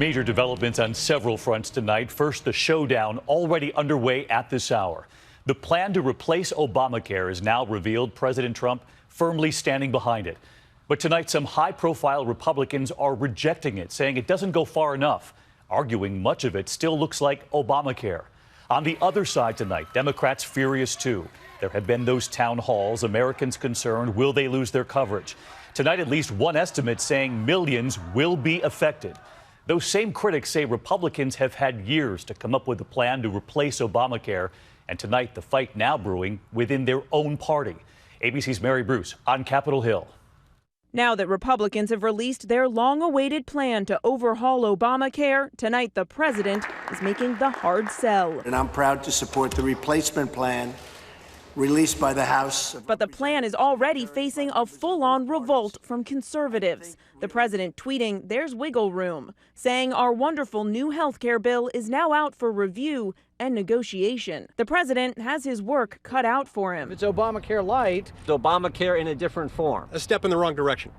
major developments on several fronts tonight. First, the showdown already underway at this hour. The plan to replace Obamacare is now revealed. President Trump firmly standing behind it. But tonight, some high-profile Republicans are rejecting it, saying it doesn't go far enough, arguing much of it still looks like Obamacare. On the other side tonight, Democrats furious too. There have been those town halls, Americans concerned, will they lose their coverage? Tonight, at least one estimate saying millions will be affected. Those same critics say Republicans have had years to come up with a plan to replace Obamacare. And tonight, the fight now brewing within their own party. ABC's Mary Bruce on Capitol Hill. Now that Republicans have released their long-awaited plan to overhaul Obamacare, tonight the president is making the hard sell. And I'm proud to support the replacement plan released by the House. But the plan is already facing a full-on revolt from conservatives. The president tweeting there's wiggle room, saying our wonderful new health care bill is now out for review and negotiation. The president has his work cut out for him. It's Obamacare light. It's Obamacare in a different form. A step in the wrong direction.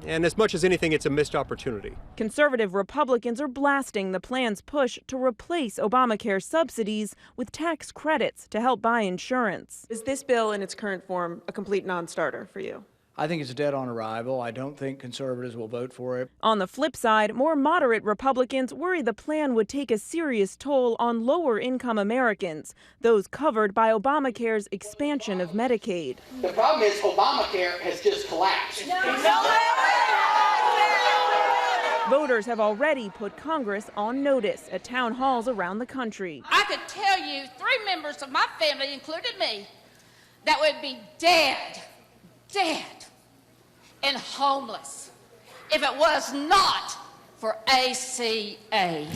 And as much as anything, it's a missed opportunity. Conservative Republicans are blasting the plan's push to replace Obamacare subsidies with tax credits to help buy insurance. Is this bill in its current form a complete non-starter for you? I think it's dead on arrival. I don't think conservatives will vote for it. On the flip side, more moderate Republicans worry the plan would take a serious toll on lower-income Americans, those covered by Obamacare's expansion of Medicaid. The problem is Obamacare has just collapsed. Voters have already put Congress on notice at town halls around the country. I could tell you 3 members of my family, including me, that would be dead and homeless if it was not for ACA.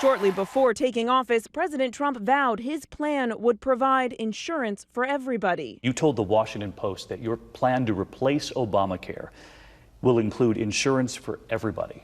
Shortly before taking office, President Trump vowed his plan would provide insurance for everybody. You told the Washington Post that your plan to replace Obamacare will include insurance for everybody.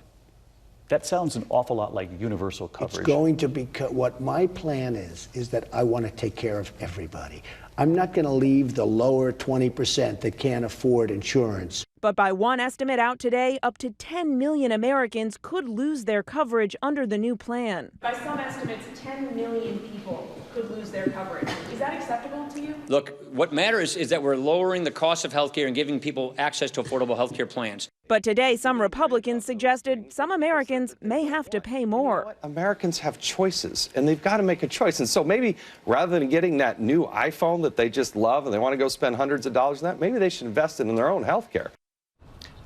That sounds an awful lot like universal coverage. It's going to be, what my plan is that I want to take care of everybody. I'm not going to leave the lower 20% that can't afford insurance. But by one estimate out today, up to 10 million Americans could lose their coverage under the new plan. By some estimates, 10 million people could lose their coverage. Is that acceptable to you? Look, what matters is that we're lowering the cost of health care and giving people access to affordable health care plans. But today, some Republicans suggested some Americans may have to pay more. Americans have choices, and they've got to make a choice. And so maybe rather than getting that new iPhone that they just love and they want to go spend hundreds of dollars on that, maybe they should invest it in their own health care.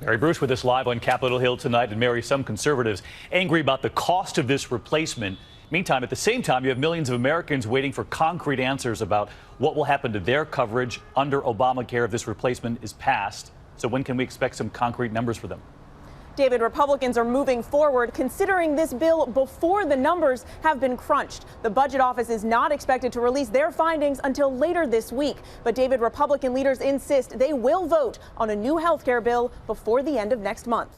Mary Bruce with us live on Capitol Hill tonight. And Mary, some conservatives angry about the cost of this replacement. Meantime, at the same time, you have millions of Americans waiting for concrete answers about what will happen to their coverage under Obamacare if this replacement is passed. So when can we expect some concrete numbers for them? David, Republicans are moving forward, considering this bill before the numbers have been crunched. The Budget Office is not expected to release their findings until later this week. But David, Republican leaders insist they will vote on a new health care bill before the end of next month.